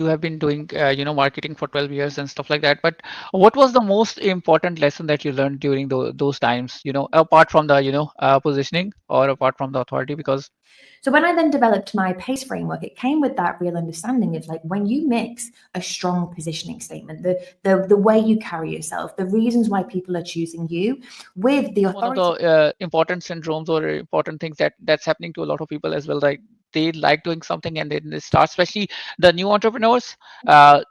you have been doing marketing for 12 years and stuff like that, but what was the most important lesson that you learned during those times, apart from the positioning, or apart from the authority? Because So when I then developed my PACE framework, it came with that real understanding of like when you mix a strong positioning statement, the way you carry yourself, the reasons why people are choosing you, with the one of the authority. important syndromes or important things that's happening to a lot of people as well, like they like doing something and then they start, especially the new entrepreneurs,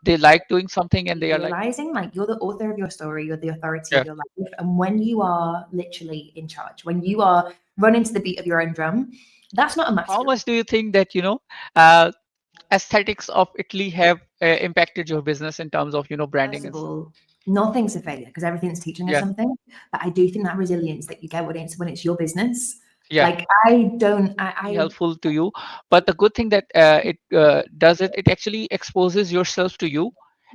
they like doing something and they are like, Realizing like you're the author of your story, you're the authority of yeah, your life. And when you are literally in charge, when you are running to the beat of your own drum, that's not a how masculine. much do you think that uh, aesthetics of Italy have impacted your business in terms of First branding of and stuff? all, nothing's a failure because everything's teaching us Yeah, something. But I do think that resilience that you get when it's your business, yeah, like I don't, be helpful to you. But the good thing that it does it, it actually exposes yourself to you,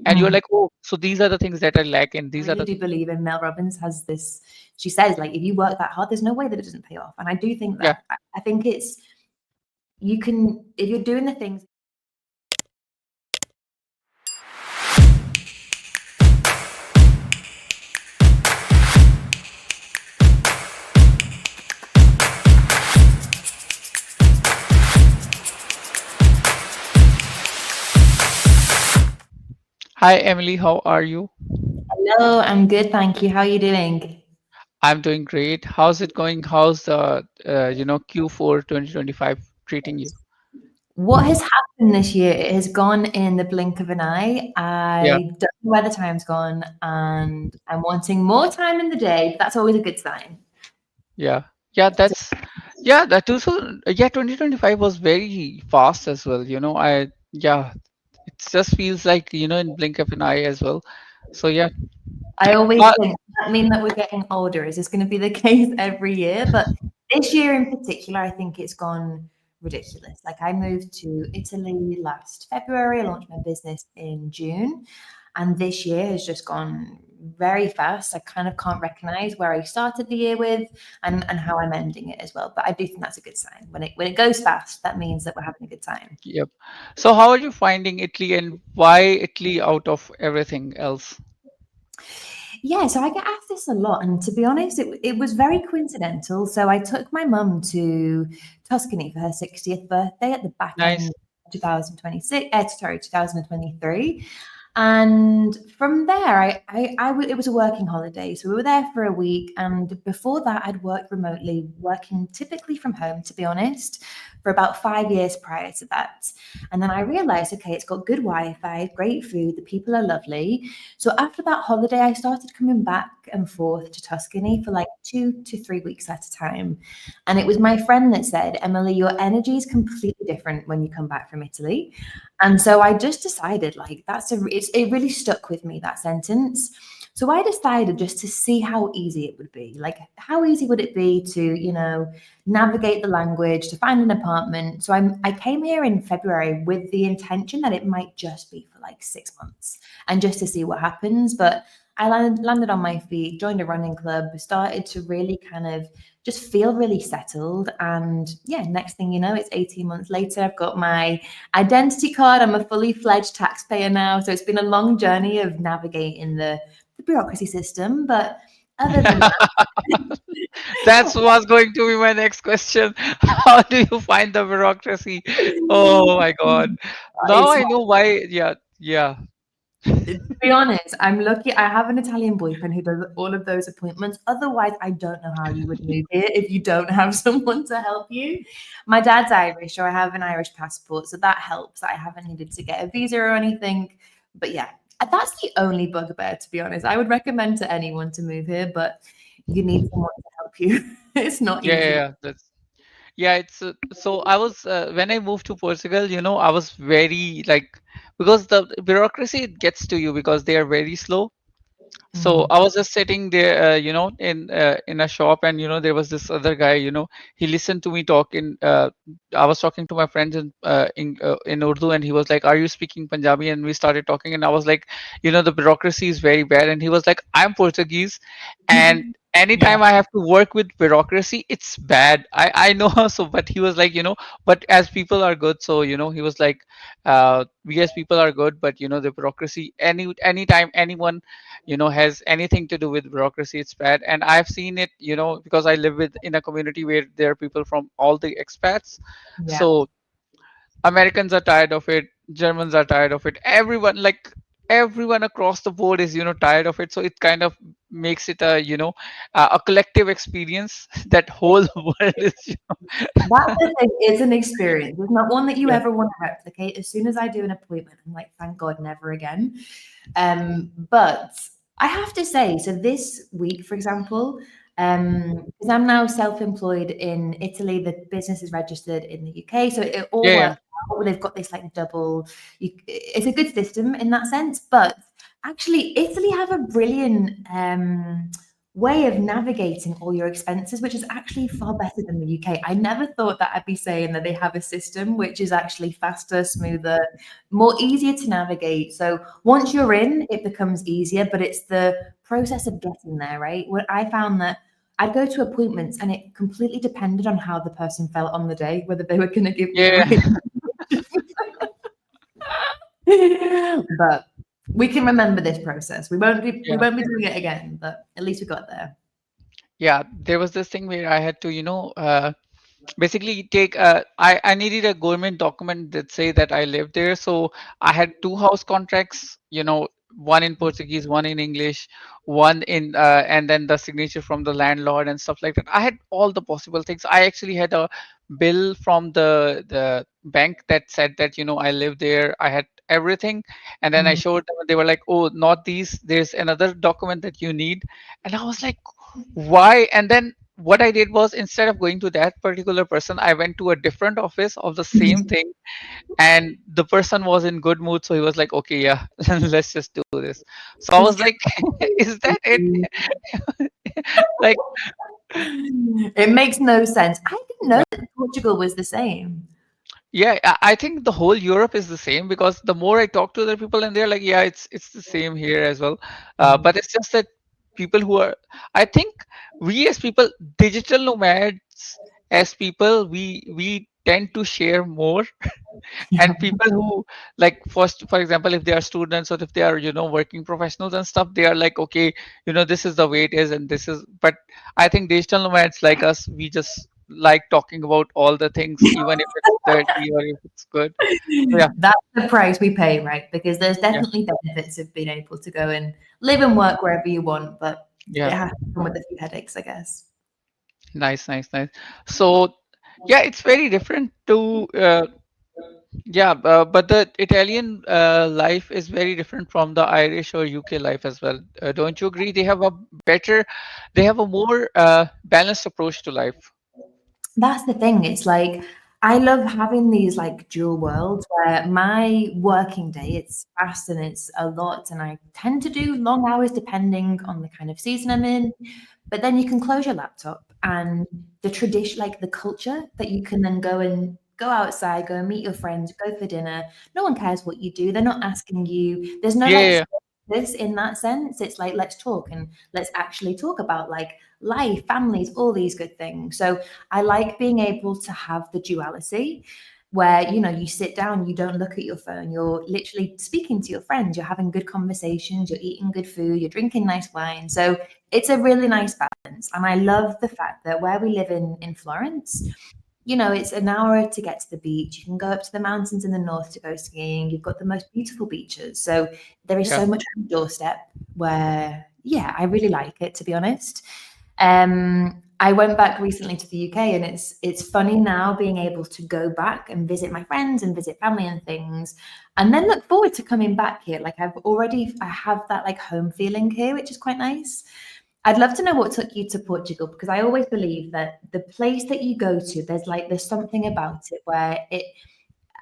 and you're mm, like, oh, so these are the things that I lack, and I these are really the do things. believe in Mel Robbins has this. She says like if you work that hard, there's no way that it doesn't pay off. And I do think Yeah. that I think it's you can if you're doing the things. Hi, Emily. How are you? Hello, I'm good, thank you. How are you doing? I'm doing great. How's it going? How's the Q4 2025 treating you? What has happened this year? It has gone in the blink of an eye. Yeah, I don't know where the time's gone, and I'm wanting more time in the day, but that's always a good sign. yeah, yeah. That also, yeah. 2025 was very fast as well. It just feels like in blink of an eye as well. So yeah. I always Uh, think, does that mean that we're getting older? Is this going to be the case every year? But this year in particular, I think it's gone ridiculous. Like I moved to Italy last February. I launched my business in June. And this year has just gone very fast. I kind of can't recognize where I started the year with and how I'm ending it as well. But I do think that's a good sign. When it goes fast, that means that we're having a good time. yep. So how are you finding Italy, and why Italy out of everything else? Yeah, so I get asked this a lot, and to be honest, it was very coincidental. So I took my mum to Tuscany for her 60th birthday at the back Nice. end of 2026, sorry, 2023. And from there, it was a working holiday. So we were there for a week. And before that, I'd worked remotely, working typically from home, to be honest, for about 5 years prior to that. And then I realized, okay, it's got good Wi Fi, great food, the people are lovely. So after that holiday, I started coming back and forth to Tuscany for like 2 to 3 weeks at a time. And it was my friend that said, Emily, your energy is completely different when you come back from Italy. And so I just decided, like, it really stuck with me, that sentence. So I decided just to see how easy it would be. Like, how easy would it be to, navigate the language, to find an apartment? So I came here in February with the intention that it might just be for like 6 months and just to see what happens. But I landed on my feet, joined a running club, started to really kind of just feel really settled. And yeah, next thing you know, it's 18 months later. I've got my identity card. I'm a fully fledged taxpayer now. So it's been a long journey of navigating the bureaucracy system. But other than That's was going to be my next question. How do you find the bureaucracy? Oh my God. that, Now it's I know why. Yeah, yeah. to be honest, I'm lucky. I have an Italian boyfriend who does all of those appointments. Otherwise, I don't know how you would move here if you don't have someone to help you. My dad's Irish, so I have an Irish passport, so that helps. I haven't needed to get a visa or anything. But yeah, that's the only bugbear, to be honest. I would recommend to anyone to move here, but you need someone to help you. It's not Yeah, yeah, easy. yeah. That's yeah. It's so I was when I moved to Portugal, I was very like, because the bureaucracy, it gets to you because they are very slow. So Mm. I was just sitting there, in a shop, and there was this other guy. He listened to me talking. I was talking to my friends in Urdu, and he was like, "Are you speaking Punjabi?" And we started talking, and I was like, "The bureaucracy is very bad." And he was like, "I'm Portuguese," and Yeah. anytime I have to work with bureaucracy, it's bad. I know. So but he was like, but as people are good, so he was like, we as people are good, but the bureaucracy, anytime anyone has anything to do with bureaucracy, it's bad. And I've seen it, because I live with in a community where there are people from all the expats. Yeah. So Americans are tired of it, Germans are tired of it, everyone across the board is tired of it. So it kind of makes it a collective experience that whole world is That the thing is an experience. It's not one that you yeah. ever want to replicate. As soon as I do an appointment, I'm like, thank God, never again. But I have to say, so this week, for example, because I'm now self-employed in Italy, the business is registered in the UK, so it all Yeah, yeah. works out. They've got this like double. It's a good system in that sense, but actually, Italy have a brilliant way of navigating all your expenses, which is actually far better than the UK. I never thought that I'd be saying that they have a system which is actually faster, smoother, more easier to navigate. So once you're in, it becomes easier, but it's the process of getting there, right? What I found that I'd go to appointments and it completely depended on how the person felt on the day, whether they were going to give me the Yeah, right. But we can remember this process. We yeah. won't be doing it again, but at least we got there. Yeah, there was this thing where I had to basically take I needed a government document that say that I live there. So I had two house contracts, one in Portuguese, one in English, one in and then the signature from the landlord and stuff like that. I had all the possible things. I actually had a bill from the bank that said that I live there. I had everything. And then I Mm. showed them and they were like, oh, not these, there's another document that you need. And I was like, why? And then what I did was, instead of going to that particular person, I went to a different office of the same thing, and the person was in good mood, so he was like, "Okay, yeah, let's just do this." So I was Just like, "Is that it?" Like, it makes no sense. I didn't know yeah, that Portugal was the same. yeah. I think the whole Europe is the same, because the more I talk to other people, and they're like, "Yeah, it's the same here as well." Mm. But it's just that people who are, I think, we as people, digital nomads as people, we tend to share more. And people who, like, first, for example, if they are students or if they are working professionals and stuff, they are like, okay, this is the way it is, and this is. But I think digital nomads like us, we just like talking about all the things, even if it's dirty or if it's good. So yeah. That's the price we pay, right? Because there's Yeah, definitely benefits of being able to go and live and work wherever you want, but it yeah. has to come with a few headaches, I guess. Nice, nice, nice. So yeah, it's very different to yeah, but the Italian life is very different from the Irish or UK life as well. Don't you agree? They have a more balanced approach to life. That's the thing. It's like I love having these like dual worlds where my working day it's fast and it's a lot, and I tend to do long hours depending on the kind of season I'm in. But then you can close your laptop and the tradition, like the culture that you can then go and go outside, go and meet your friends, go for dinner. No one cares what you do. They're not asking you. There's no Yeah, like yeah, this in that sense. It's like let's talk and let's actually talk about like life, families, all these good things. So I like being able to have the duality where you sit down, you don't look at your phone, you're literally speaking to your friends, you're having good conversations, you're eating good food, you're drinking nice wine. So it's a really nice balance. And I love the fact that where we live in Florence, it's an hour to get to the beach. You can go up to the mountains in the north to go skiing. You've got the most beautiful beaches. So there is yeah, so much on your doorstep where, yeah, I really like it, to be honest. I went back recently to the UK, and it's funny now being able to go back and visit my friends and visit family and things, and then look forward to coming back here. Like I have that like home feeling here, which is quite nice. I'd love to know what took you to Portugal, because I always believe that the place that you go to, there's something about it where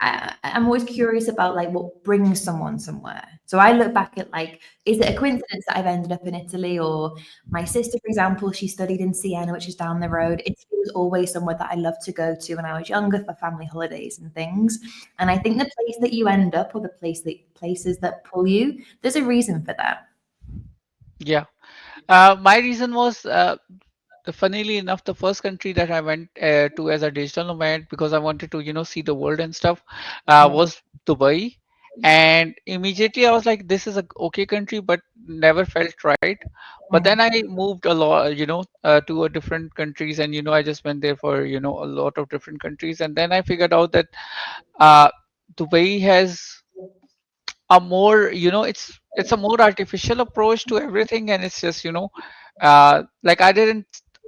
I'm always curious about like what brings someone somewhere. So I look back at like, is it a coincidence that I've ended up in Italy? Or my sister, for example, she studied in Siena, which is down the road. Italy was always somewhere that I loved to go to when I was younger for family holidays and things. And I think the place that you end up, or the places that pull you, there's a reason for that. Yeah. My reason was, funnily enough, the first country that I went to as a digital nomad, because I wanted to, see the world and stuff, Yeah. was Dubai. And immediately I was like, this is a okay country, but never felt right. But then I moved a lot, to a different countries, and I just went there for a lot of different countries, and then I figured out that uh, Dubai has a more, it's a more artificial approach to everything, and it's just, like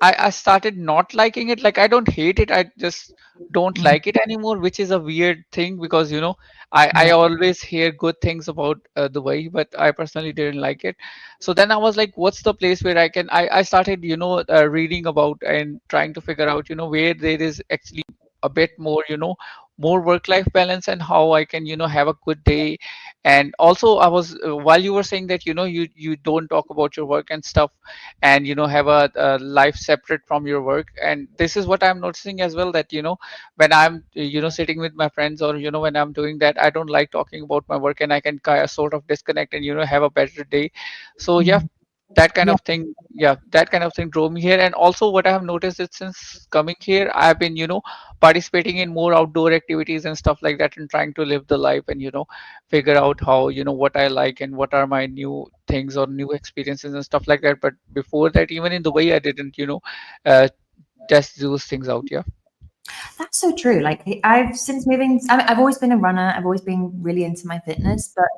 I started not liking it. Like, I don't hate it, I just don't Mhm. like it anymore, which is a weird thing, because I Yeah. always hear good things about Dubai, but I personally didn't like it. So then I was like, what's the place where I started, reading about and trying to figure out, where there is actually a bit more, more work life balance, and how I can, have a good day. And also, I was while you were saying that, you don't talk about your work and stuff, and have a life separate from your work. And this is what I'm noticing as well, that when I'm sitting with my friends, or when I'm doing that, I don't like talking about my work, and I can kind of sort of disconnect and have a better day. So yeah, Mhm. that kind Yeah. of thing, yeah, that kind of thing drove me here. And also, what I have noticed is, since coming here, I've been participating in more outdoor activities and stuff like that, and trying to live the life, and figure out how, what I like, and what are my new things or new experiences and stuff like that. But before that, even in the way, I didn't uh, test those things out. Yeah. That's so true. Like I've since moving, I've always been a runner. I've always been really into my fitness, but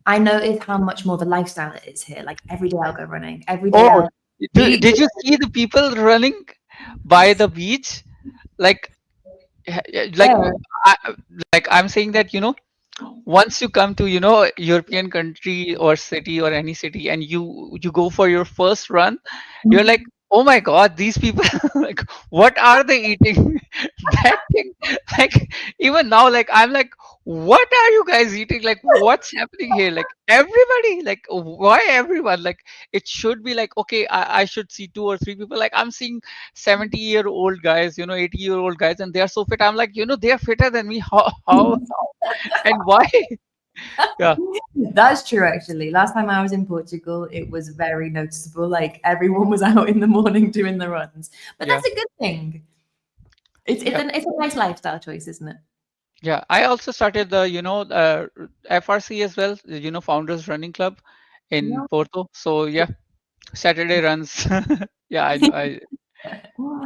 I noticed how much more of a lifestyle it is here. Like every day I'll go running. Every day Oh, I'll be did you see the people running by the beach? Like, like, there. I, like, I'm saying that, once you come to European country or city, or any city, and you go for your first run, you're like, oh my god, these people, like, what are they eating? That thing, like, even now, like, I'm like, what are you guys eating? Like, what's happening here? Like, everybody, like, why everyone? Like, it should be like, okay, I should see two or three people. Like, I'm seeing 70-year-old guys, 80-year-old guys, and they are so fit. I'm like, they are fitter than me. How and why? Yeah, That's true, actually. Last time I was in Portugal, it was very noticeable. Like everyone was out in the morning doing the runs, but yeah, that's a good thing. yeah, It's a nice lifestyle choice, isn't it? yeah. I also started the FRC as well, Founders Running Club in Yeah. Porto. So yeah, Saturday runs. Yeah, I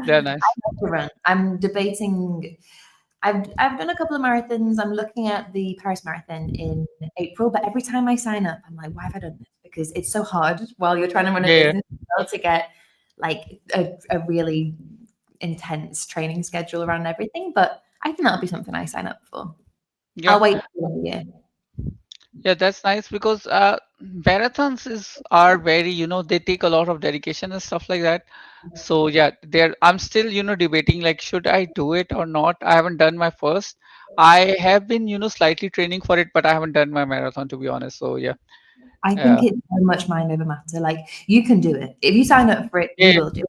they're I nice. love to run. I'm debating. I've done a couple of marathons. I'm looking at the Paris Marathon in April, but every time I sign up, I'm like, why have I done this? Because it's so hard while you're trying to run a Yeah, business as well to get like a really intense training schedule around everything. But I think that'll be something I sign up for. yeah, I'll wait for the year. yeah. That's nice, because marathons are very, they take a lot of dedication and stuff like that. So yeah, there I'm still, debating, like, should I do it or not. I haven't done my first. I have been, slightly training for it, but I haven't done my marathon, to be honest. So yeah. I think uh, it's so much mind over matter. Like you can do it. If you sign up for it, you yeah, will do it.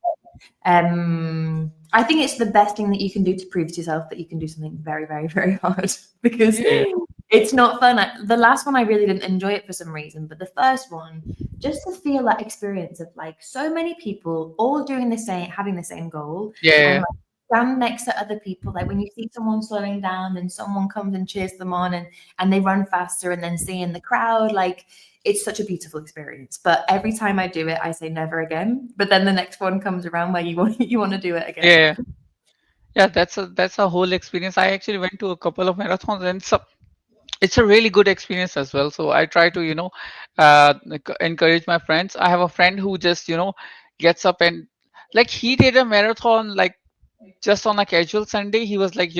I think it's the best thing that you can do to prove to yourself that you can do something very, very, very hard because yeah, it's not fun. The last one I really didn't enjoy it for some reason, but the first one, just to feel that experience of like so many people all doing the same, having the same goal, and yeah, like stand next to other people. Like when you see someone slowing down and someone comes and cheers them on, and they run faster, and then seeing the crowd, like it's such a beautiful experience. But every time I do it, I say never again. But then the next one comes around where you want you want to do it again. yeah. Yeah, that's a whole experience. I actually went to a couple of marathons, and it's a really good experience as well. So I try to, like, encourage my friends. I have a friend who just, gets up, and, like, he did a marathon, like, just on a casual Sunday. He was like,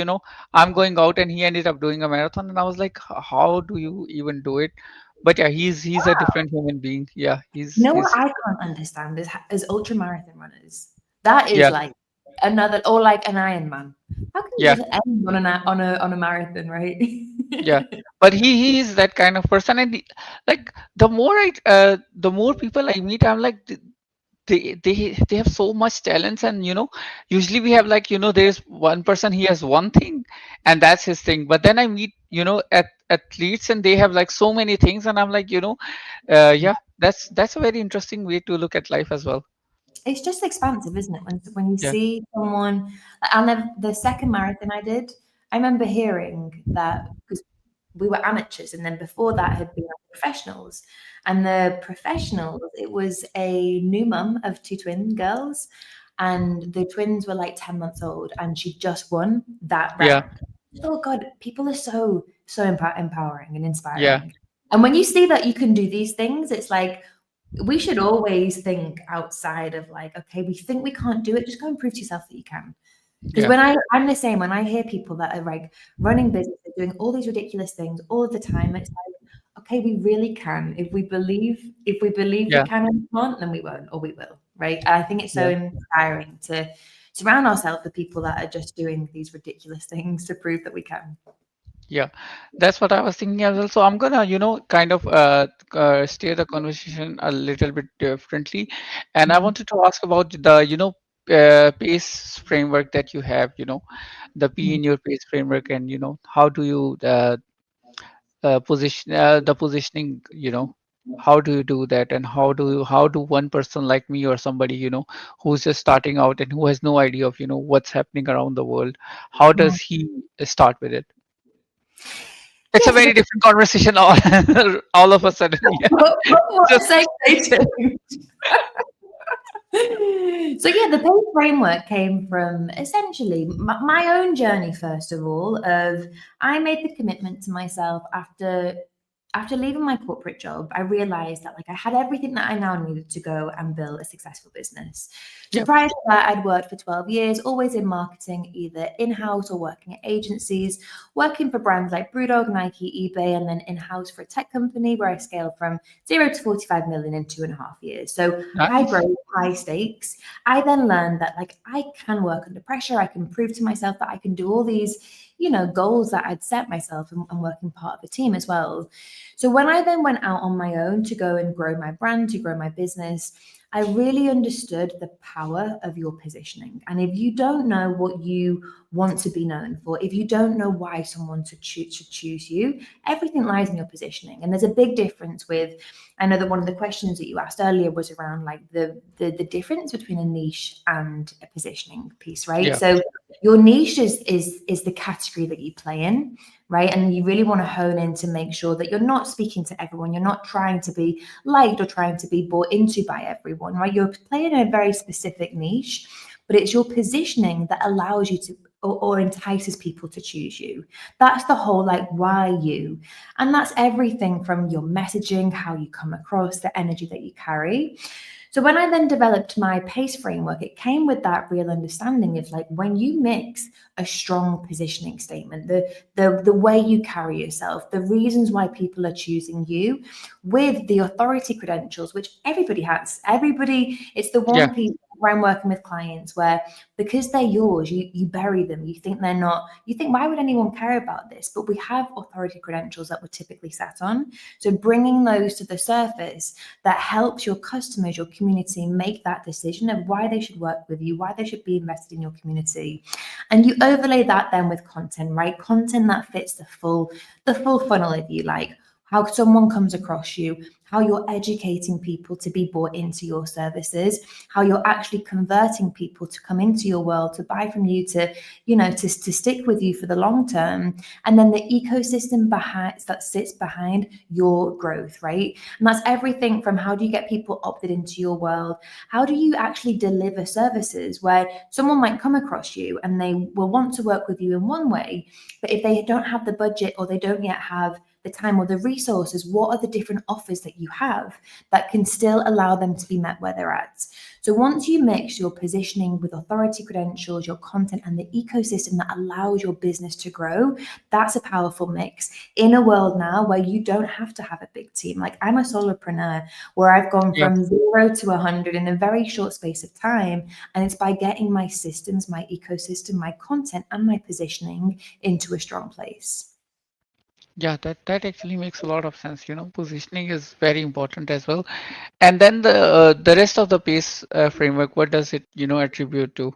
I'm going out, and he ended up doing a marathon. And I was like, How do you even do it?" But yeah, he's a different human being. Yeah, You know what he's I can't understand is ultra marathon runners. That is yeah, like another, or like an Ironman. How can you yeah, just end on a marathon, right? yeah. But he is that kind of person, and like, the more people I meet, I'm like, they have so much talents. And usually we have, like, there's one person, he has one thing, and that's his thing. But then I meet, athletes, and they have, like, so many things, and I'm like, yeah, That's a very interesting way to look at life as well. It's just expansive, isn't it? When you Yeah, see someone, like, I'll never the second marathon I did. I remember hearing that because we were amateurs, and then before that had been professionals. And the professionals, it was a new mum of two twin girls, and the twins were like 10 months old, and she just won that yeah, round. Oh God, people are so empowering and yeah, inspiring. And when you see that you can do these things, it's like we should always think outside of like, okay, we think we can't do it, just go and prove to yourself that you can. Because yeah, I'm the same, when I hear people that are like running businesses, doing all these ridiculous things all of the time, it's like, okay, we really can. If we believe we yeah, can and we can't, then we won't, or we will, right? And I think it's so yeah. inspiring to surround ourselves with people that are just doing these ridiculous things to prove that we can. Yeah, that's what I was thinking as well. So I'm gonna, kind of steer the conversation a little bit differently, and I Mhm. wanted to ask about the, PACE framework that you have. The P Mhm. in your PACE framework, and how do you position the positioning. How do you do that, and how do one person like me or somebody who's just starting out and who has no idea of what's happening around the world, how Mhm. does he start with it? It's a Yes, very different conversation all of a sudden. Yeah. what a Just segue. So yeah, the PACE framework came from essentially my own journey. First of all, of I made the commitment to myself after leaving my corporate job. I realized that like I had everything that I now needed to go and build a successful business. So yeah, prior to that, I'd worked for 12 years, always in marketing, either in-house or working at agencies, working for brands like Brewdog, Nike, eBay, and then in-house for a tech company where I scaled from 0 to 45 million in 2.5 years. So high nice. growth, high stakes. I then learned that like I can work under pressure. I can prove to myself that I can do all these, goals that I'd set myself, and working part of a team as well. So when I then went out on my own to go and grow my brand, to grow my business, I really understood the power of your positioning. And if you don't know what you want to be known for, if you don't know why someone should choose you, everything lies in your positioning. And there's a big difference with, I know that one of the questions that you asked earlier was around like the difference between a niche and a positioning piece, right? Yeah, So your niche is the category that you play in, right? And you really want to hone in to make sure that you're not speaking to everyone, you're not trying to be liked or trying to be bought into by everyone, right? You're playing in a very specific niche, but it's your positioning that allows you to or entices people to choose you. That's the whole like why you. And that's everything from your messaging, how you come across, the energy that you carry. So when I then developed my PACE framework, it came with that real understanding of like when you mix a strong positioning statement, the way you carry yourself, the reasons why people are choosing you, with the authority credentials, which everybody has. Everybody, it's the yeah, one piece where I'm working with clients where because they're yours, you bury them. You think they're not, you think, why would anyone care about this? But we have authority credentials that we're typically sat on. So bringing those to the surface that helps your customers, your community make that decision of why they should work with you, why they should be invested in your community. And you overlay that then with content, right? Content that fits the full funnel, if you like. How someone comes across you, how you're educating people to be bought into your services, how you're actually converting people to come into your world, to buy from you, to stick with you for the long term. And then the ecosystem behind that sits behind your growth, right? And that's everything from how do you get people opted into your world? How do you actually deliver services where someone might come across you and they will want to work with you in one way, but if they don't have the budget or they don't yet have the time or the resources, what are the different offers that you have that can still allow them to be met where they're at? So once you mix your positioning with authority credentials, your content, and the ecosystem that allows your business to grow, that's a powerful mix in a world now where you don't have to have a big team. Like I'm a solopreneur where I've gone yeah, from 0 to 100 in a very short space of time. And it's by getting my systems, my ecosystem, my content, and my positioning into a strong place. yeah. That actually makes a lot of sense. Positioning is very important as well. And then the rest of the PACE framework, what does it attribute to?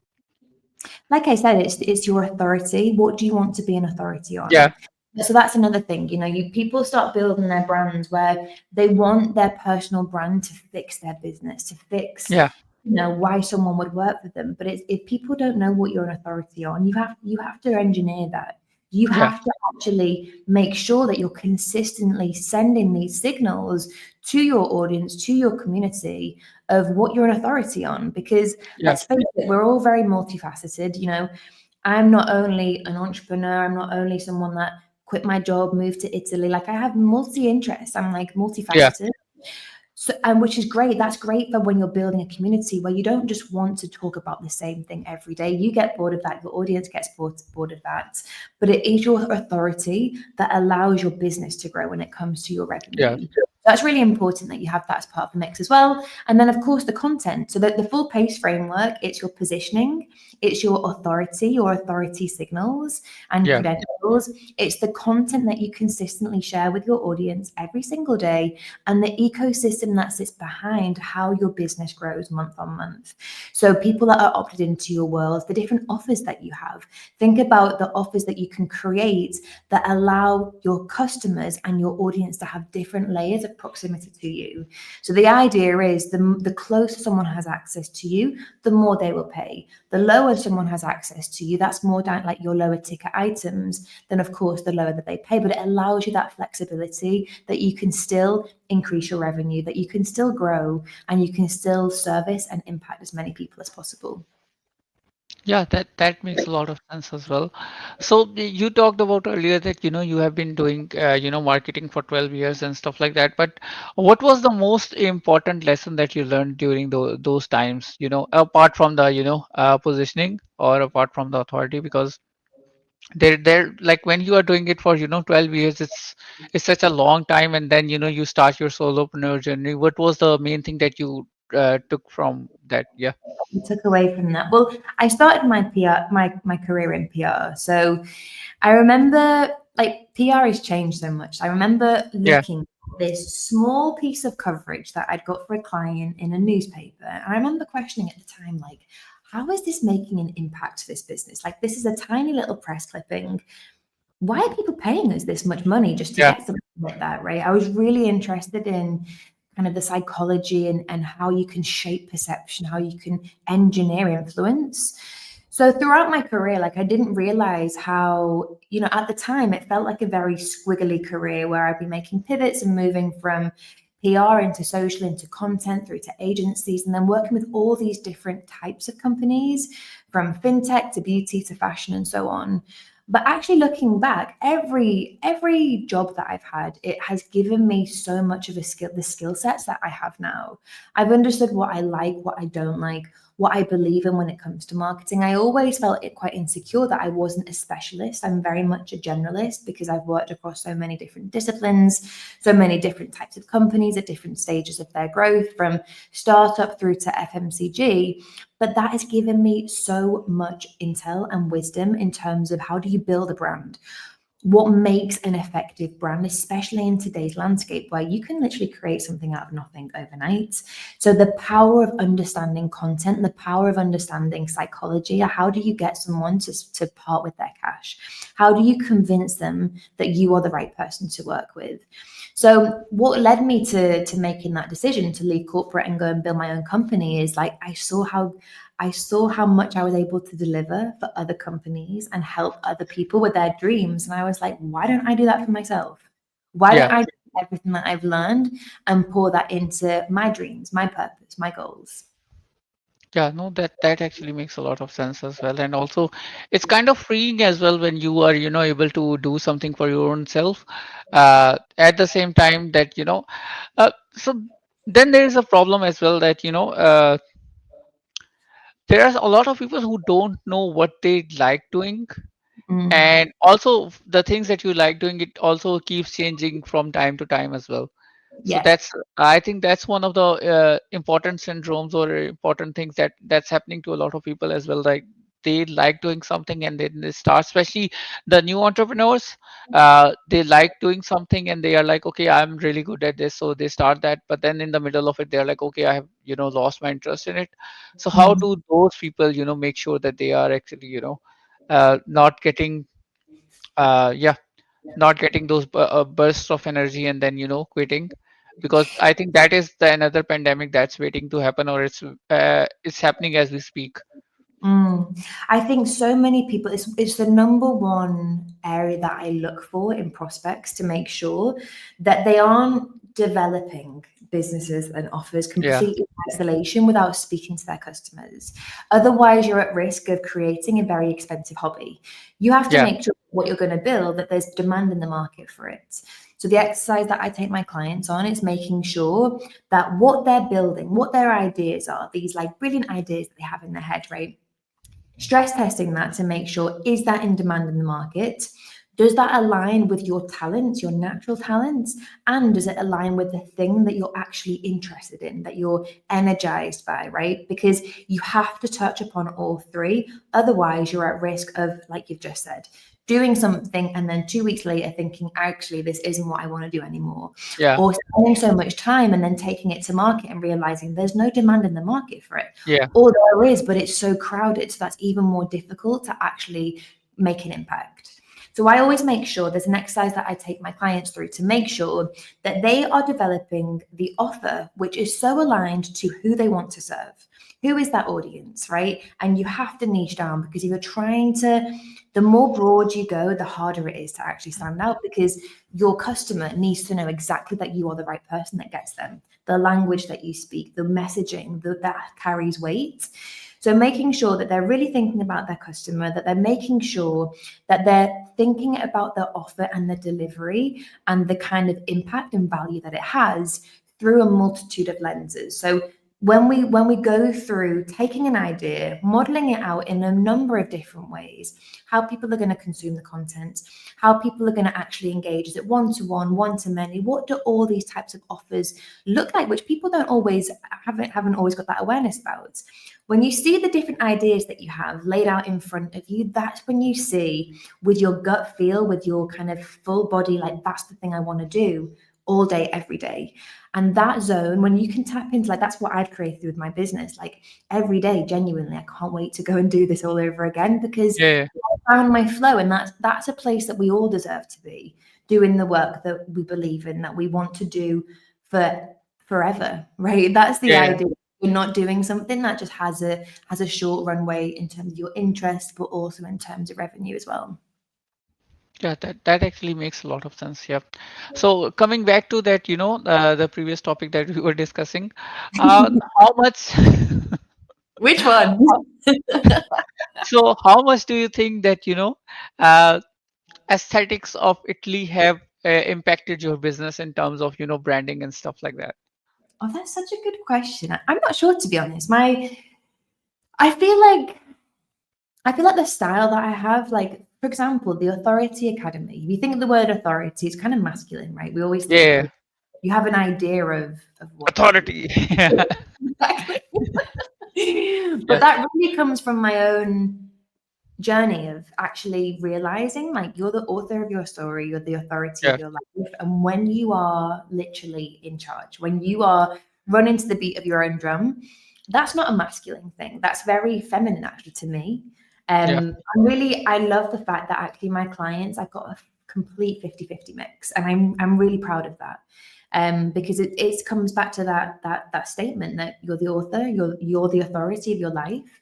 Like I said, it's your authority. What do you want to be an authority Yeah, on? So that's another thing, you know, you people start building their brands where they want their personal brand to fix their business, to fix, Yeah, you know, why someone would work with them. But it's, if people don't know what you're an authority on, you have to engineer that. You yeah, have to actually make sure that you're consistently sending these signals to your audience, to your community of what you're an authority on. Because yeah, let's face it, we're all very multifaceted, you know. I'm not only an entrepreneur, I'm not only someone that quit my job, moved to Italy. Like I have multi interests. I'm like yeah, multifaceted. So, and which is great. That's great for when you're building a community where you don't just want to talk about the same thing every day. You get bored of that. Your audience gets bored of that. But it is your authority that allows your business to grow when it comes to your yeah, revenue. That's really important that you have that as part of the mix as well. And then, of course, the content. So that the full pace framework, it's your positioning, it's your authority signals and yeah, credentials. It's the content that you consistently share with your audience every single day and the ecosystem that sits behind how your business grows month on month. So, people that are opted into your world, the different offers that you have, think about the offers that you can create that allow your customers and your audience to have different layers of proximity to you. So, the idea is the closer someone has access to you, the more they will pay. The lower someone has access to you, that's more down like your lower ticket items, then of course the lower that they pay. But it allows you that flexibility that you can still increase your revenue, that you can still grow, and you can still service and impact as many people as possible. yeah. That makes a lot of sense as well. So you talked about earlier that you have been doing marketing for 12 years and stuff like that. But what was the most important lesson that you learned during those times? Apart from the positioning or apart from the authority, because they're like when you are doing it for 12 years, it's such a long time, and then you start your solopreneur journey. What was the main thing that you took from that? Yeah, You took away from that. Well, I started my PR, my career in PR. So I remember like PR has changed so much. I remember yeah, looking at this small piece of coverage that I'd got for a client in a newspaper. And I remember questioning at the time, like, how is this making an impact to this business? Like, this is a tiny little press clipping. Why are people paying us this much money just to yeah, get something like that, right? I was really interested in kind of the psychology and how you can shape perception, how you can engineer influence. So throughout my career, like I didn't realize how, you know, at the time it felt like a very squiggly career where I'd be making pivots and moving from PR into social, into content, through to agencies, and then working with all these different types of companies, from fintech to beauty to fashion and so on. But actually looking back, every job that I've had, it has given me so much of the skill sets that I have now. I've understood what I like, what I don't like, what I believe in when it comes to marketing. I always felt it quite insecure that I wasn't a specialist. I'm very much a generalist because I've worked across so many different disciplines, so many different types of companies at different stages of their growth, from startup through to FMCG. But that has given me so much intel and wisdom in terms of how do you build a brand? What makes an effective brand, especially in today's landscape where you can literally create something out of nothing overnight. So, the power of understanding content, the power of understanding psychology. How do you get someone to part with their cash? How do you convince them that you are the right person to work with? So, what led me to making that decision to leave corporate and go and build my own company is like I saw how much I was able to deliver for other companies and help other people with their dreams. And I was like, why don't I do that for myself? Why don't yeah. I do everything that I've learned and pour that into my dreams, my purpose, my goals? Yeah, no, that actually makes a lot of sense as well. And also it's kind of freeing as well when you are, able to do something for your own self. At the same time that, so then there is a problem as well that, there are a lot of people who don't know what they like doing. Mm, And also the things that you like doing, it also keeps changing from time to time as well. So yes. I think that's one of the important syndromes or important things that's happening to a lot of people as well. Like they like doing something and then they start, especially the new entrepreneurs. They like doing something and they are like, okay, I'm really good at this, so they start that. But then in the middle of it, they're like, okay, I have lost my interest in it. So how Mm. do those people make sure that they are actually not getting yeah not getting those bursts of energy and then quitting, because I think that is the another pandemic that's waiting to happen, or it's happening as we speak. Mm. I think so many people, it's the number one area that I look for in prospects to make sure that they aren't developing businesses and offers Yeah, completely in isolation without speaking to their customers. Otherwise, you're at risk of creating a very expensive hobby. You have to yeah, make sure what you're going to build, that there's demand in the market for it. So the exercise that I take my clients on is making sure that what they're building, what their ideas are, these like brilliant ideas that they have in their head, right? Stress testing that to make sure, is that in demand in the market? Does that align with your talents, your natural talents? And does it align with the thing that you're actually interested in, that you're energized by, right? Because you have to touch upon all three. Otherwise, you're at risk of, like you've just said, doing something and then 2 weeks later thinking, actually, this isn't what I want to do anymore. yeah, Or spending so much time and then taking it to market and realizing there's no demand in the market for it. yeah, Or there is, but it's so crowded. So that's even more difficult to actually make an impact. So I always make sure there's an exercise that I take my clients through to make sure that they are developing the offer which is so aligned to who they want to serve. Who is that audience, right? And you have to niche down, because if you're trying to, the more broad you go, the harder it is to actually stand out, because your customer needs to know exactly that you are the right person that gets them, the language that you speak, the messaging that carries weight. So making sure that they're really thinking about their customer, that they're making sure that they're thinking about the offer and the delivery and the kind of impact and value that it has through a multitude of lenses. So when we go through taking an idea, modeling it out in a number of different ways, how people are going to consume the content, how people are going to actually engage, is it one-to-one, one-to-many, what do all these types of offers look like, which people don't always haven't always got that awareness about. When you see the different ideas that you have laid out in front of you, that's when you see, with your gut feel, with your kind of full body, like that's the thing I want to do all day, every day. And that zone, when you can tap into, like, that's what I've created with my business. Like every day, genuinely, I can't wait to go and do this all over again, because yeah, I found my flow. And that's a place that we all deserve to be, doing the work that we believe in, that we want to do for forever, right? That's the yeah, yeah. idea. You're not doing something that just has a short runway in terms of your interest, but also in terms of revenue as well. Yeah, that actually makes a lot of sense. Yeah. So coming back to that, the previous topic that we were discussing, how much, Which one? so how much do you think that, uh, aesthetics of Italy have impacted your business in terms of, branding and stuff like that? Oh, that's such a good question. I'm not sure, to be honest. I feel like I feel like the style that I have, like for example, the Authority Academy. If you think of the word authority, it's kind of masculine, right? We always think Yeah, of, you have an idea of what that is. authority. Yeah, Exactly. But yeah, that really comes from my own journey of actually realizing, like, you're the author of your story, you're the authority of yeah, your life. And when you are literally in charge, when you are running to the beat of your own drum, that's not a masculine thing. That's very feminine, actually, to me. yeah, I love the fact that actually my clients, I've got a complete 50-50 mix. And I'm really proud of that. Because it comes back to that statement that you're the author, you're the authority of your life.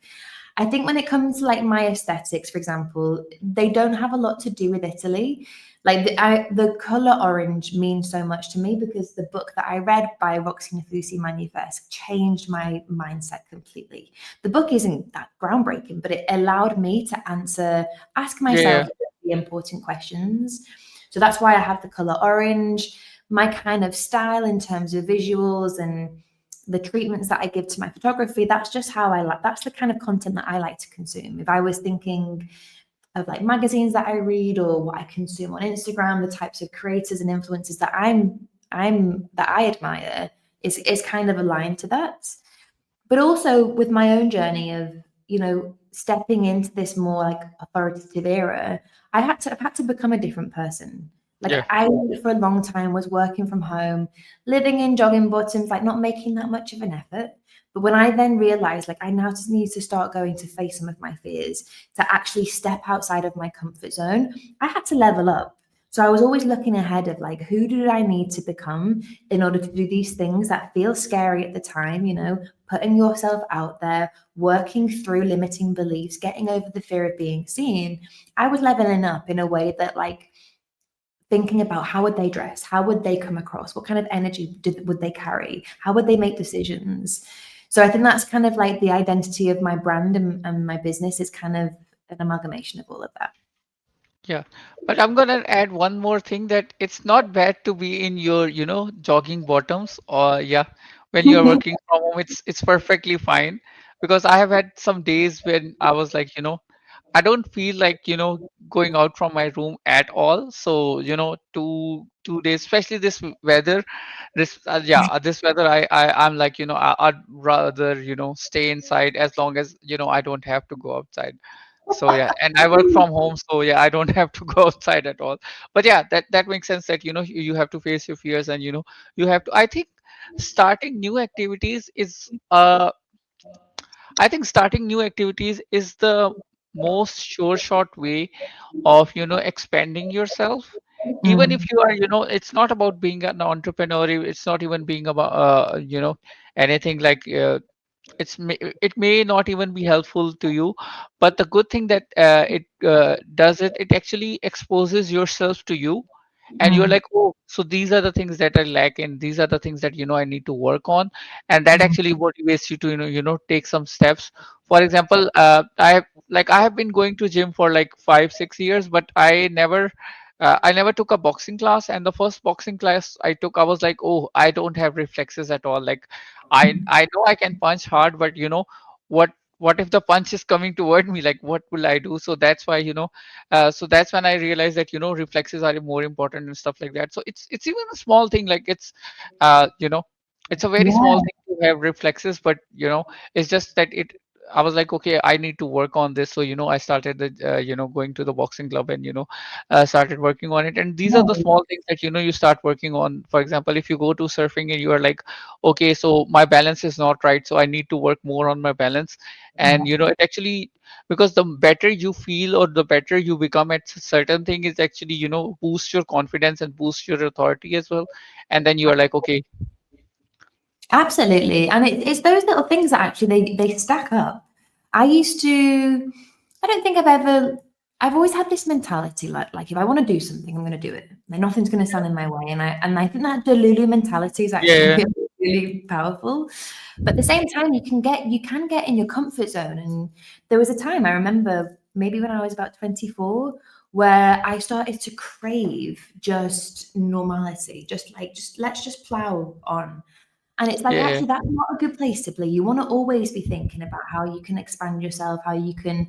I think when it comes to like my aesthetics, for example, they don't have a lot to do with Italy. Like the color orange means so much to me, because the book that I read by Roxy Nafousi Manifest changed my mindset completely. The book isn't that groundbreaking, but it allowed me to ask yeah, myself the important questions. So that's why I have the color orange. My kind of style in terms of visuals and the treatments that I give to my photography, that's just how I like, that's the kind of content that I like to consume. If I was thinking of like magazines that I read or what I consume on Instagram, the types of creators and influencers that that I admire is kind of aligned to that. But also with my own journey of, stepping into this more like authoritative era, I've had to become a different person. Like yeah, I, for a long time, was working from home, living in jogging bottoms, like not making that much of an effort. But when I then realized, like, I now just need to start going to face some of my fears, to actually step outside of my comfort zone, I had to level up. So I was always looking ahead of like, who do I need to become in order to do these things that feel scary at the time, putting yourself out there, working through limiting beliefs, getting over the fear of being seen. I was leveling up in a way that like thinking about how would they dress, how would they come across, what kind of energy would they carry, how would they make decisions. So I think that's kind of like the identity of my brand and my business is kind of an amalgamation of all of that. Yeah, but I'm gonna add one more thing, that it's not bad to be in your, jogging bottoms, or yeah, when you're working from home, it's perfectly fine. Because I have had some days when I was like, I don't feel like, going out from my room at all. So, 2 days, especially this weather, this weather, I'm like, I'd rather, stay inside as long as, I don't have to go outside. So yeah, and I work from home, so yeah, I don't have to go outside at all. But yeah, that makes sense, that you have to face your fears, and you have to, I think starting new activities is I think starting new activities is the most sure shot way of, expanding yourself. Even if Mm, you are, it's not about being an entrepreneur, it's not even being about anything like it may not even be helpful to you. But the good thing that it does, it actually exposes yourself to you, and you're mm, like, oh, so these are the things that I lack, and these are the things that I need to work on. And that mm, actually motivates you to take some steps. For example, I have been going to gym for like 5 6 years, but I never took a boxing class. And the first boxing class I took, I was like, oh, I don't have reflexes at all. Like, I know I can punch hard, but what what if the punch is coming toward me? Like, what will I do? So that's why, so that's when I realized that reflexes are more important and stuff like that. So it's even a small thing, like uh you know it's a very small yeah. thing to have reflexes, but it's just that it I was like, okay, I need to work on this. So I started going to the boxing club, and started working on it. And these are the No, small things that you start working on. For example, if you go to surfing and you are like, okay, so my balance is not right, so I need to work more on my balance. And yeah. it actually, because the better you feel or the better you become at certain thing, is actually boost your confidence and boost your authority as well. And then you are like, okay. Absolutely. And it's those little things that actually they stack up. I used to, I don't think I've always had this mentality like if I want to do something, I'm going to do it. Like nothing's going to stand in my way. And I think that Delulu mentality is actually Yeah, really, really powerful. But at the same time, you can get in your comfort zone. And there was a time I remember maybe when I was about 24 where I started to crave just normality, just let's just plow on. And it's like, yeah, actually, that's not a good place to be. You want to always be thinking about how you can expand yourself, how you can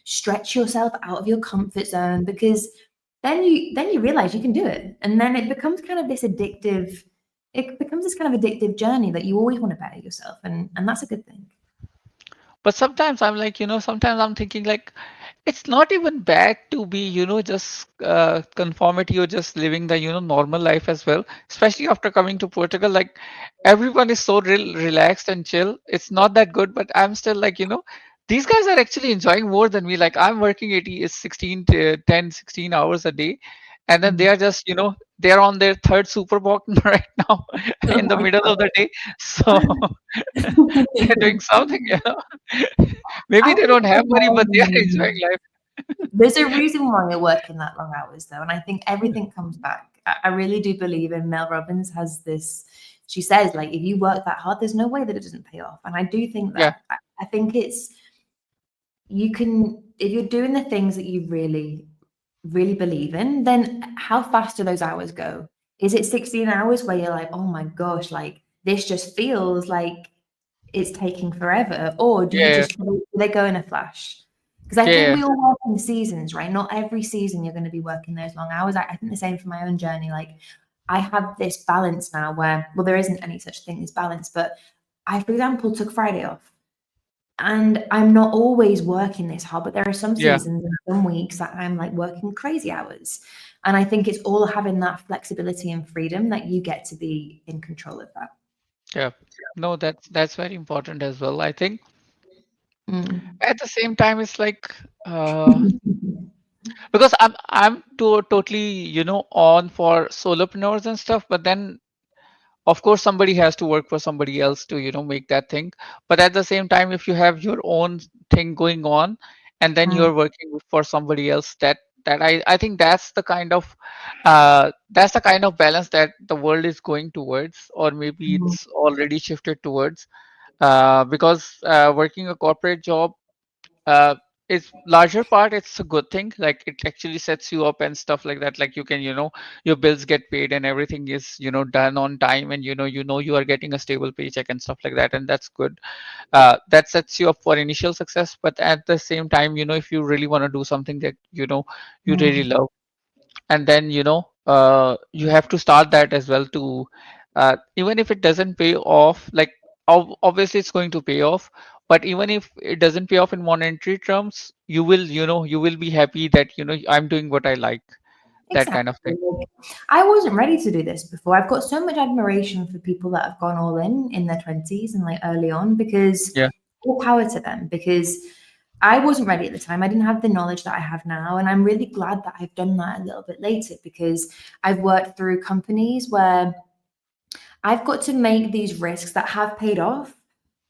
stretch yourself out of your comfort zone, because then you realize you can do it. And then it becomes kind of this addictive, it becomes this kind of addictive journey that you always want to better yourself. And that's a good thing. but sometimes I'm like, sometimes I'm thinking like, it's not even bad to be, just conformity, or just living the, normal life as well. Especially after coming to Portugal, like everyone is so relaxed and chill. It's not that good, but I'm still like, these guys are actually enjoying more than me. Like, I'm working 80 is 16 to 10 16 hours a day, and then they Mm. are just, they're on their third super walk right now Oh in the my middle of the day. So God. they're doing something, maybe I they think don't have money, but they are enjoying life. there's a reason why you're working that long hours, though, and I think everything comes back. I really do believe in Mel Robbins has this. She says, like, if you work that hard, there's no way that it doesn't pay off. And I do think Yeah, that. I think it's you can if you're doing the things that you really, really believe in, then how fast do those hours go? Is it 16 hours where you're like, oh my gosh, like this just feels like it's taking forever, or do you yeah, just do they go in a flash? Because I think yeah, we all work in seasons, right? Not every season you're going to be working those long hours. I think the same for my own journey. Like I have this balance now where, well, there isn't any such thing as balance, but I, for example, took Friday off. And I'm not always working this hard, but there are some yeah, seasons and some weeks that I'm like working crazy hours. And I think it's all having that flexibility and freedom that you get to be in control of that. yeah. No, that's very important as well. I think Mm. at the same time, it's like, uh, because I'm totally on for solopreneurs and stuff, but then of course somebody has to work for somebody else to make that thing. But at the same time, if you have your own thing going on and then Mm, you're working for somebody else, that I think that's the kind of balance that the world is going towards, or maybe mm, it's already shifted towards. Because working a corporate job, uh it's larger part, it's a good thing, like it actually sets you up and stuff like that, like you can your bills get paid and everything is done on time, and you are getting a stable paycheck and stuff like that, and that's good. That sets you up for initial success. But at the same time, if you really want to do something that you really mm. love, and then you have to start that as well to even if it doesn't pay off, like obviously it's going to pay off, but even if it doesn't pay off in monetary terms, you will be happy that I'm doing what I like, that kind Exactly. of thing. Like, I wasn't ready to do this before. I've got so much admiration for people that have gone all in their 20s and like early on, because Yeah, all power to them, because I wasn't ready at the time. I didn't have the knowledge that I have now. And I'm really glad that I've done that a little bit later, because I've worked through companies where I've got to make these risks that have paid off,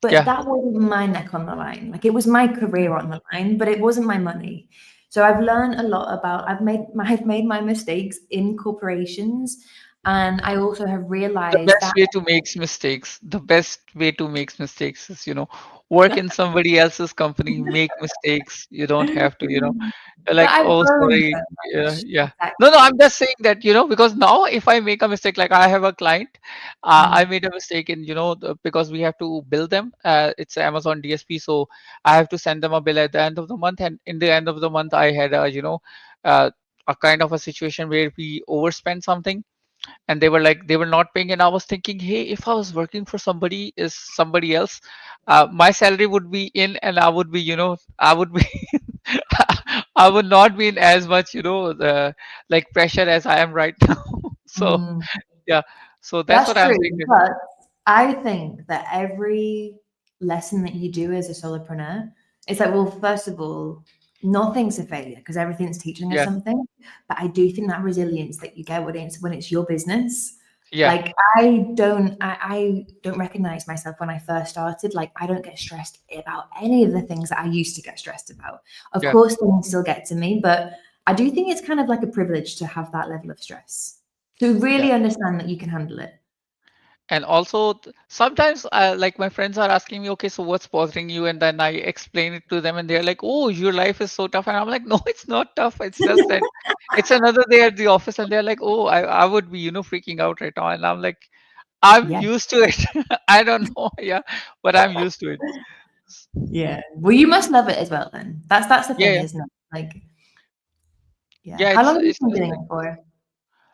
but yeah, that wasn't my neck on the line. Like, it was my career on the line, but it wasn't my money. So I've learned a lot about I've made my mistakes in corporations, and I also have the realized best that way to make mistakes, the best way to make mistakes is work in somebody else's company, make mistakes. You don't have to but like, I've oh grown sorry. so Yeah, much. yeah. No, Exactly. I'm just saying that because now if I make a mistake, like I have a client, I Mm, made a mistake in because we have to bill them, it's Amazon DSP, so I have to send them a bill at the end of the month, and in the end of the month I had uh, a kind of a situation where we overspent something, and they were like, they were not paying, and I was thinking, hey, if I was working for somebody else, my salary would be in, and I would be I would be I would not be in as much the like pressure as I am right now. So mm. yeah, so that's That's what I'm true. saying that, But I think that every lesson that you do as a solopreneur, it's like, well, first of all, nothing's a failure because everything's teaching us yeah, something. But I do think that resilience that you get when it's your business, yeah, like I don't recognize myself when I first started. Like, I don't get stressed about any of the things that I used to get stressed about. Of yeah, course, things still get to me, but I do think it's kind of like a privilege to have that level of stress, to yeah. really understand that you can handle it. And also sometimes like my friends are asking me, okay, so what's bothering you, and then I explain it to them, and they're like, oh, your life is so tough, and I'm like, no, it's not tough, it's just that it's another day at the office, and they're like, oh, I would be freaking out right now, and I'm like, I'm Yeah. used to it. I don't know, yeah, but I'm used to it. Yeah. Well, you must love it as well then. That's the Yeah, thing, yeah, isn't it? Like, yeah. yeah, How long have you it's been just doing like, it for?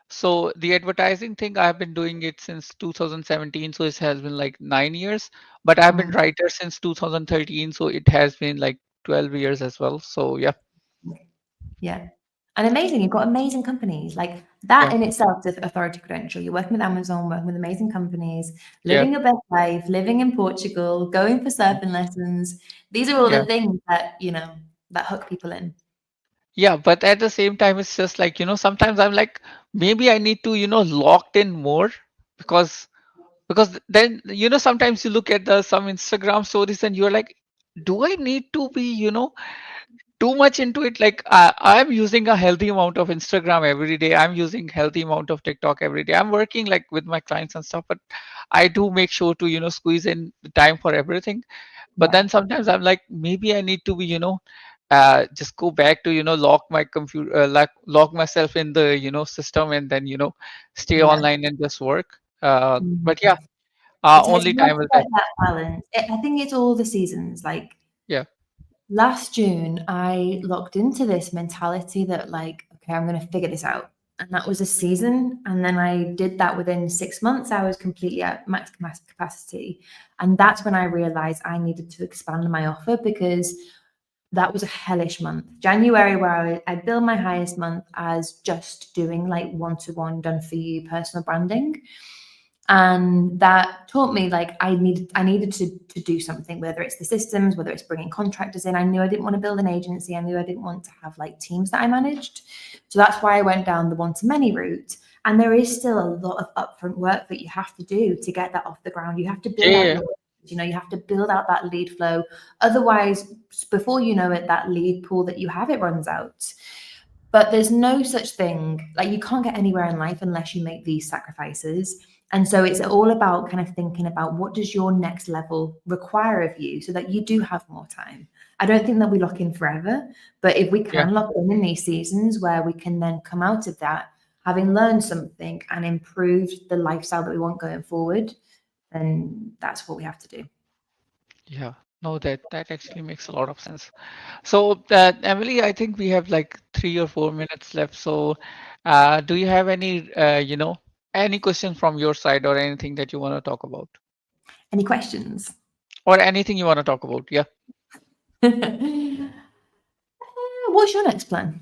so the advertising thing, I've been doing it since 2017, so it has been like 9 years. But I've been Mm, writer since 2013, so it has been like 12 years as well. So yeah, yeah. And amazing. You've got amazing companies. Like, that yeah, in itself is authority credential. You're working with Amazon, working with amazing companies, yeah, living your best life, living in Portugal, going for surfing lessons. These are all the yeah, things that, that hook people in. yeah. But at the same time, it's just like sometimes I'm like, maybe I need to locked in more, because then sometimes you look at the some Instagram stories and you're like, do I need to be too much into it? Like I'm using a healthy amount of Instagram every day, I'm using healthy amount of TikTok every day, I'm working like with my clients and stuff, but I do make sure to squeeze in the time for everything. But Yeah. then sometimes I'm like, maybe I need to be just go back to lock my computer, lock myself in the system, and then stay Yeah. online and just work. But Mhm. yeah, It's only hard time to will tell. get that balance. I think it's all the seasons. Like, Yeah, last June, I locked into this mentality that, like, okay, I'm going to figure this out. And that was a season. And then I did that within 6 months. I was completely at max capacity. And that's when I realized I needed to expand my offer, because that was a hellish month. January, where I billed my highest month as just doing like one to one done for you personal branding. And that taught me like I needed to do something, whether it's the systems, whether it's bringing contractors in. I knew I didn't want to build an agency. I knew I didn't want to have like teams that I managed. So that's why I went down the one to many route. And there is still a lot of upfront work that you have to do to get that off the ground. You have to Yeah, build yeah, out yeah. you have to build out that lead flow. Otherwise, before you know it, that lead pool that you have, it runs out. But there's no such thing, like you can't get anywhere in life unless you make these sacrifices. And so it's all about kind of thinking about what does your next level require of you so that you do have more time. I don't think that we lock in forever, but if we Yeah. can lock in these seasons where we can then come out of that having learned something and improved the lifestyle that we want going forward, then that's what we have to do. Yeah. No, that actually makes a lot of sense. So, Emily, I think we have like 3 or 4 minutes left. So, do you have any, any question from your side or anything that you want to talk about, Any questions? or anything you want to talk about? Yeah. What's your next plan?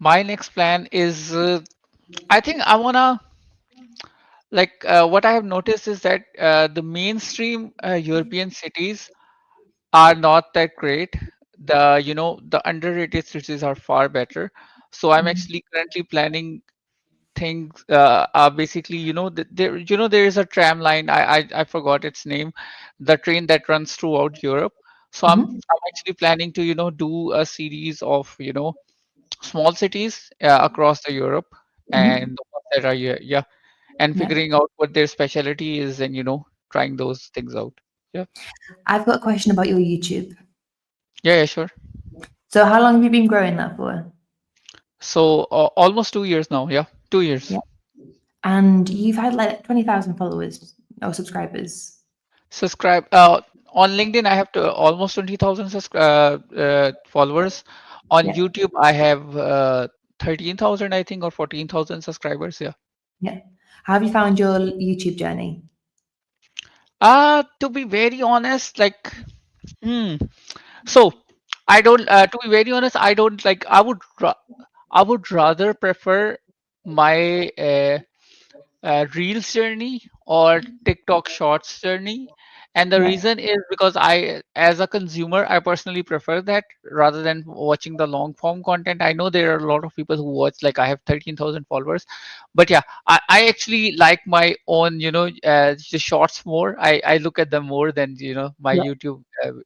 My next plan is, I think I wanna like what I have noticed is that the mainstream European cities are not that great. The underrated cities are far better. So I'm Mm, actually currently planning things are basically there is a tram line. I forgot its name, the train that runs throughout Europe. So mhm, I'm actually planning to do a series of small cities across the Europe, mhm. and the ones that are yeah, and Yeah. figuring out what their specialty is, and trying those things out. Yeah. I've got a question about your YouTube. Yeah, yeah, sure. So how long have you been growing that for? So almost 2 years now. Yeah, 2 years. Yeah. And you've had like 20,000 followers or subscribers. Subscribe on LinkedIn. I have to almost 20,000 followers. On Yeah. YouTube, I have 13,000, I think, or 14,000 subscribers. Yeah. Yeah. How have you found your YouTube journey? To be very honest, like, hmm. So I don't. To be very honest, I don't like. I would rather prefer my Reels journey or TikTok Shorts journey. And the Yeah. reason is because as a consumer, I personally prefer that rather than watching the long form content. I know there are a lot of people who watch, like I have 13,000 followers, but yeah, I actually like my own, the shorts more. I look at them more than, my Yeah. YouTube,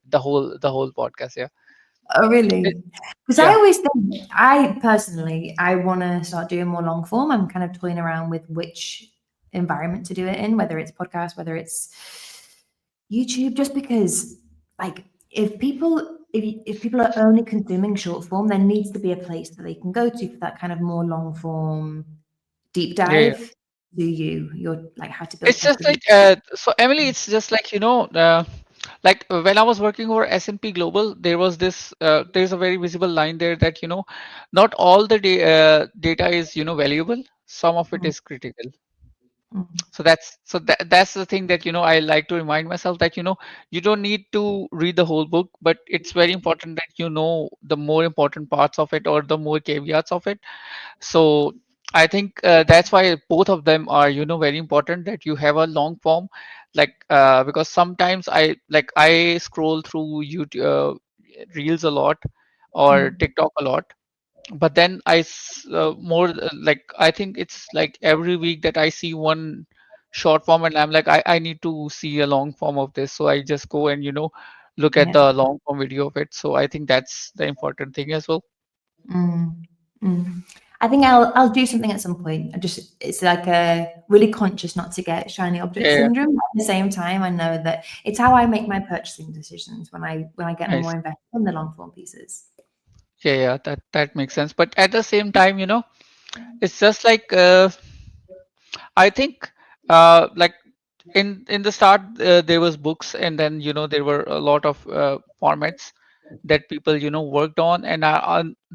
the whole podcast. Yeah. Oh, It- really? Because I yeah. always think, I personally, I want to start doing more long form. I'm kind of toying around with which environment to do it in, whether it's podcast, whether it's YouTube, just because, like, if people are only consuming short form, there needs to be a place that they can go to for that kind of more long form deep Yeah. Yeah. dive. Do you're like how to build It's just profitable? like so Emily, it's just like like when I was working over S&P Global, there's a very visible line there that not all the data is valuable. Some of it Mm, is critical. mm, So that's the thing that I like to remind myself that you don't need to read the whole book, but it's very important that the more important parts of it or the more caveats of it. So I think that's why both of them are very important, that you have a long form, like because sometimes I scroll through YouTube reels a lot or mm. TikTok a lot, but then more like I think it's like every week that I see one short form and I'm like I need to see a long form of this, so I just go and look at Yeah. the long form video of it. So I think that's the important thing as well. Mm, mm. I think I'll do something at some point. I just it's like a really conscious not to get shiny object Yeah, yeah. syndrome. At the same time, I know that it's how I make my purchasing decisions when I get more Nice. invested in the long form pieces. Yeah, yeah, that makes sense. But at the same time, it's just like I think like in the start there was books, and then there were a lot of formats that people worked on, and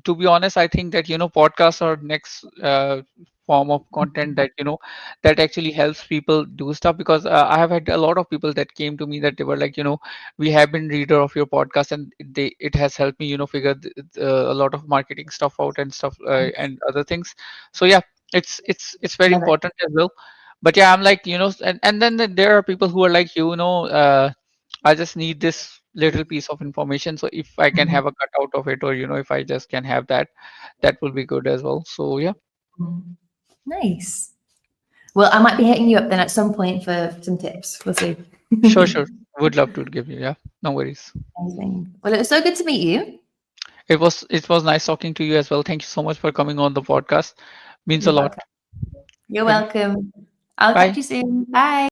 to be honest, I think that podcasts are next form of content that that actually helps people do stuff, because I have had a lot of people that came to me that they were like, we have been reader of your podcast, and it has helped me figure a lot of marketing stuff out and stuff and other things. So yeah, it's very Love it. important as well. But yeah, I'm like, and then there are people who are like, I just need this little piece of information. So if I can Mhm. have a cutout of it, or if I just can have that, that will be good as well. So yeah, Mhm. Nice. Well, I might be hitting you up then at some point for some tips. We'll see. sure, sure. Would love to give you. Yeah, no worries. Amazing. Well, it was so good to meet you. It was nice talking to you as well. Thank you so much for coming on the podcast. Means a You're lot. welcome. You're Okay. welcome. I'll catch Bye. you soon. Bye.